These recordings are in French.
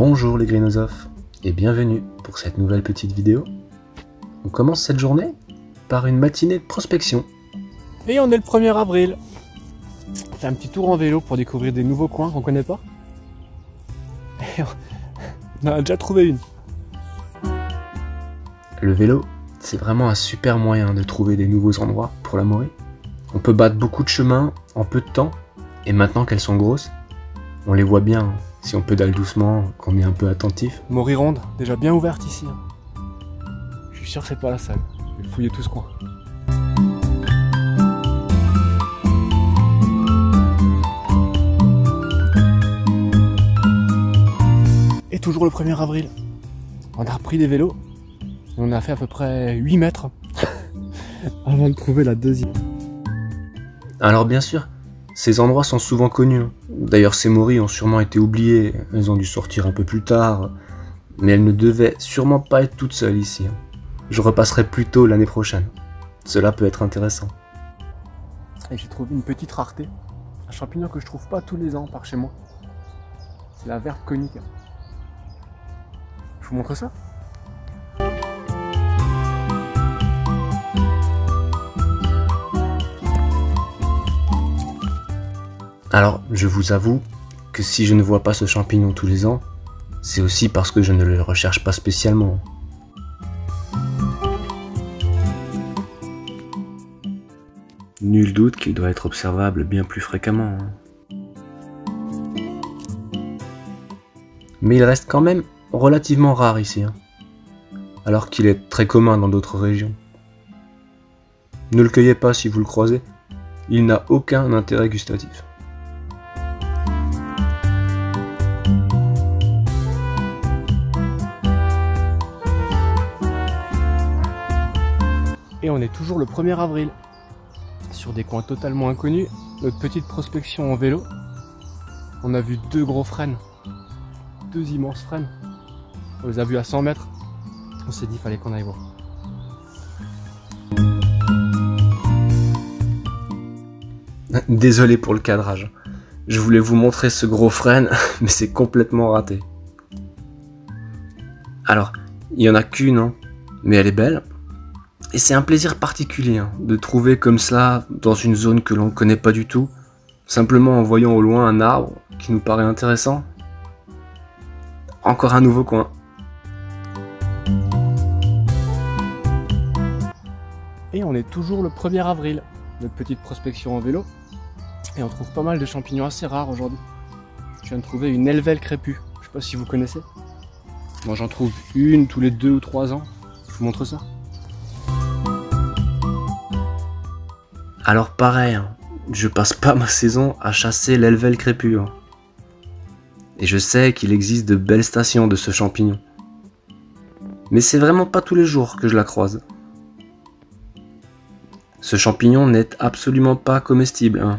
Bonjour les Greenosophes et bienvenue pour cette nouvelle petite vidéo. On commence cette journée par une matinée de prospection. Et on est le 1er avril. On fait un petit tour en vélo pour découvrir des nouveaux coins qu'on connaît pas. Et on en a déjà trouvé une. Le vélo, c'est vraiment un super moyen de trouver des nouveaux endroits pour la Maury. On peut battre beaucoup de chemins en peu de temps, et maintenant qu'elles sont grosses, on les voit bien si on pédale doucement, qu'on est un peu attentif. Maury ronde, déjà bien ouverte ici. Je suis sûr que c'est pas la salle. Je vais fouiller tout ce coin. Et toujours le 1er avril. On a repris des vélos. Et on a fait à peu près 8 mètres avant de trouver la deuxième. Alors bien sûr, ces endroits sont souvent connus. D'ailleurs ces Maury ont sûrement été oubliées, elles ont dû sortir un peu plus tard, mais elles ne devaient sûrement pas être toutes seules ici. Je repasserai plus tôt l'année prochaine, cela peut être intéressant. Et j'ai trouvé une petite rareté, un champignon que je trouve pas tous les ans par chez moi. C'est la verte conique. Je vous montre ça ? Alors, je vous avoue que si je ne vois pas ce champignon tous les ans, c'est aussi parce que je ne le recherche pas spécialement. Nul doute qu'il doit être observable bien plus fréquemment. Mais il reste quand même relativement rare ici, alors qu'il est très commun dans d'autres régions. Ne le cueillez pas si vous le croisez, il n'a aucun intérêt gustatif. Et on est toujours le 1er avril, sur des coins totalement inconnus. Notre petite prospection en vélo, on a vu 2 gros frênes, 2 immenses frênes. On les a vus à 100 mètres, on s'est dit qu'il fallait qu'on aille voir. Désolé pour le cadrage, je voulais vous montrer ce gros frêne, mais c'est complètement raté. Alors, il n'y en a qu'une, mais elle est belle. Et c'est un plaisir particulier de trouver comme ça, dans une zone que l'on ne connaît pas du tout, simplement en voyant au loin un arbre qui nous paraît intéressant. Encore un nouveau coin. Et on est toujours le 1er avril, notre petite prospection en vélo. Et on trouve pas mal de champignons assez rares aujourd'hui. Je viens de trouver une Elvelle crépue, je sais pas si vous connaissez. Moi j'en trouve une tous les 2 ou 3 ans, je vous montre ça. Alors pareil, je passe pas ma saison à chasser l'Elvelle crépue. Et je sais qu'il existe de belles stations de ce champignon. Mais c'est vraiment pas tous les jours que je la croise. Ce champignon n'est absolument pas comestible,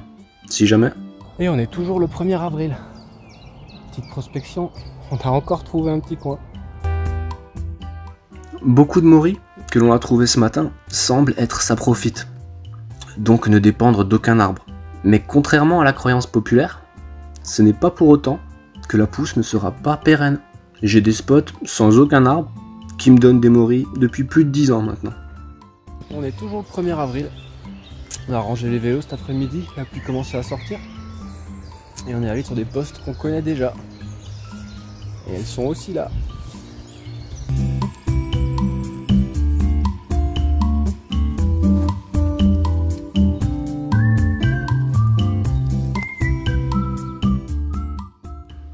si jamais. Et on est toujours le 1er avril. Petite prospection, on a encore trouvé un petit coin. Beaucoup de Maury que l'on a trouvé ce matin semblent être saprophytes, donc ne dépendre d'aucun arbre. Mais contrairement à la croyance populaire, ce n'est pas pour autant que la pousse ne sera pas pérenne. J'ai des spots sans aucun arbre qui me donnent des Maury depuis plus de 10 ans maintenant. On est toujours le 1er avril. On a rangé les vélos cet après-midi, la pluie commençait à sortir. Et on est allé sur des postes qu'on connaît déjà. Et elles sont aussi là.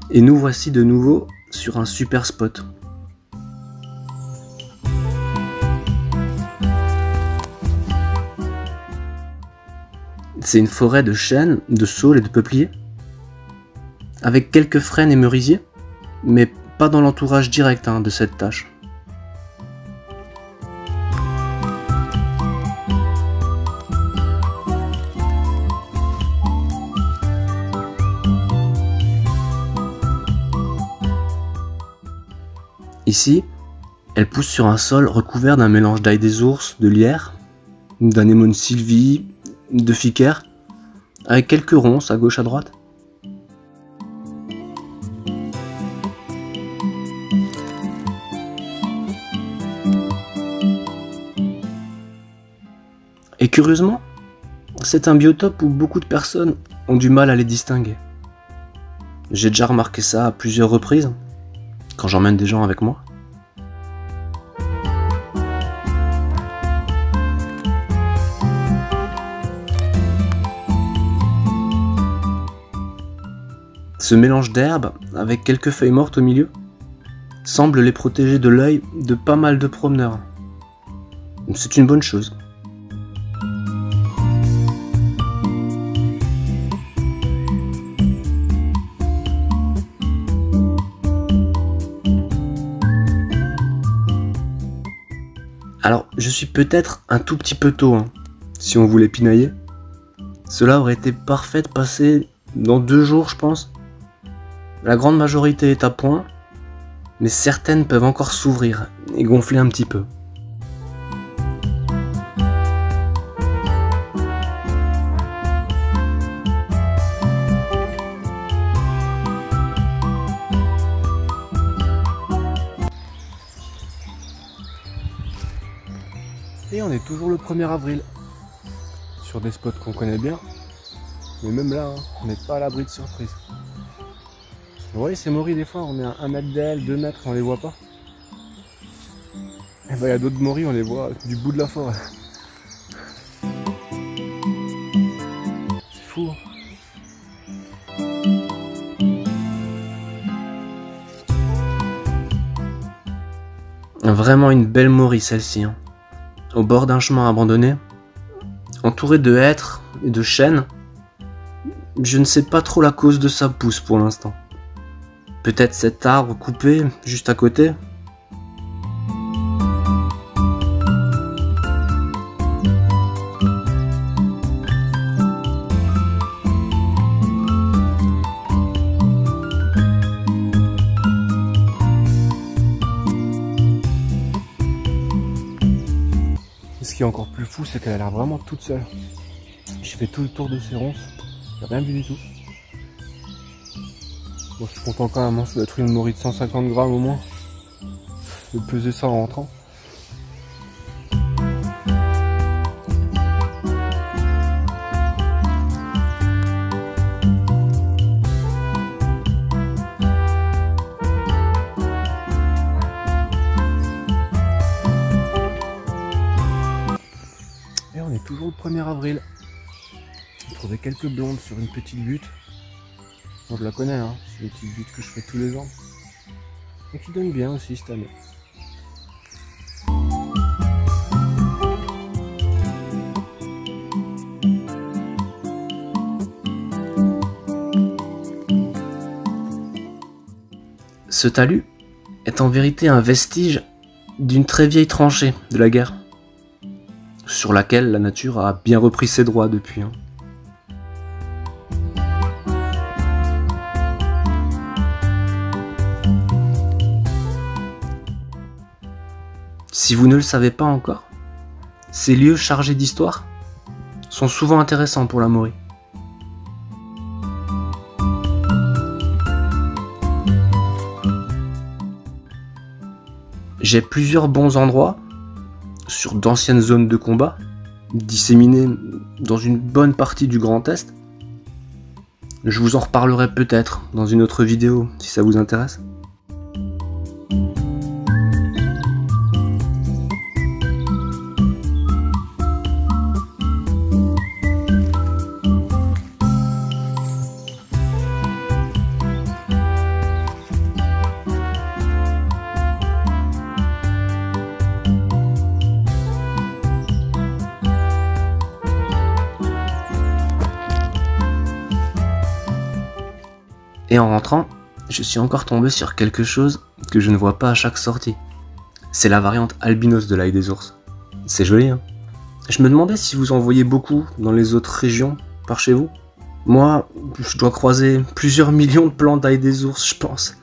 Et nous voici de nouveau sur un super spot. C'est une forêt de chênes, de saules et de peupliers, avec quelques frênes et merisiers, mais pas dans l'entourage direct de cette tâche. Ici, elle pousse sur un sol recouvert d'un mélange d'ail des ours, de lierre, d'anémone sylvie, de ficaire, avec quelques ronces à gauche à droite. Curieusement, c'est un biotope où beaucoup de personnes ont du mal à les distinguer. J'ai déjà remarqué ça à plusieurs reprises, quand j'emmène des gens avec moi. Ce mélange d'herbes, avec quelques feuilles mortes au milieu, semble les protéger de l'œil de pas mal de promeneurs. C'est une bonne chose. Alors, je suis peut-être un tout petit peu tôt, si on voulait pinailler. Cela aurait été parfait de passer dans 2 jours, je pense. La grande majorité est à point, mais certaines peuvent encore s'ouvrir et gonfler un petit peu. Et on est toujours le 1er avril, sur des spots qu'on connaît bien, mais même là, on n'est pas à l'abri de surprises. Vous voyez ces moris, des fois on est à 1 mètre d'elles, 2 mètres, on les voit pas. Et il y a d'autres moris, on les voit du bout de la forêt. C'est fou. Vraiment une belle morie celle-ci, au bord d'un chemin abandonné, entourée de hêtres et de chênes. Je ne sais pas trop la cause de sa pousse pour l'instant. Peut-être cet arbre coupé juste à côté. Ce qui est encore plus fou, c'est qu'elle a l'air vraiment toute seule. Je fais tout le tour de ces ronces, j'ai rien vu du tout. Bon, je suis content quand même, ça doit être une morie de 150 grammes au moins. Je vais peser ça en rentrant. Et on est toujours le 1er avril. J'ai trouvé quelques blondes sur une petite butte. Bon, je la connais, c'est une petite butte que je fais tous les ans. Et qui donne bien aussi cette année. Ce talus est en vérité un vestige d'une très vieille tranchée de la guerre, sur laquelle la nature a bien repris ses droits depuis. Si vous ne le savez pas encore, ces lieux chargés d'histoire sont souvent intéressants pour la Maurie. J'ai plusieurs bons endroits sur d'anciennes zones de combat, disséminées dans une bonne partie du Grand Est. Je vous en reparlerai peut-être dans une autre vidéo si ça vous intéresse. Et en rentrant, je suis encore tombé sur quelque chose que je ne vois pas à chaque sortie. C'est la variante albinos de l'ail des ours. C'est joli, Je me demandais si vous en voyez beaucoup dans les autres régions par chez vous. Moi, je dois croiser plusieurs millions de plants d'ail des ours, je pense,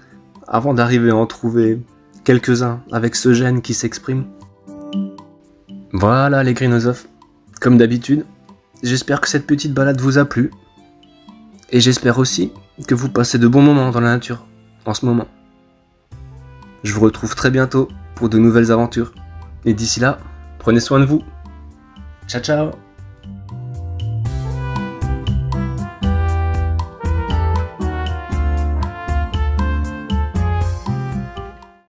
avant d'arriver à en trouver quelques-uns avec ce gène qui s'exprime. Voilà les Greenosophes, comme d'habitude, j'espère que cette petite balade vous a plu. Et j'espère aussi que vous passez de bons moments dans la nature, en ce moment. Je vous retrouve très bientôt pour de nouvelles aventures. Et d'ici là, prenez soin de vous. Ciao ciao.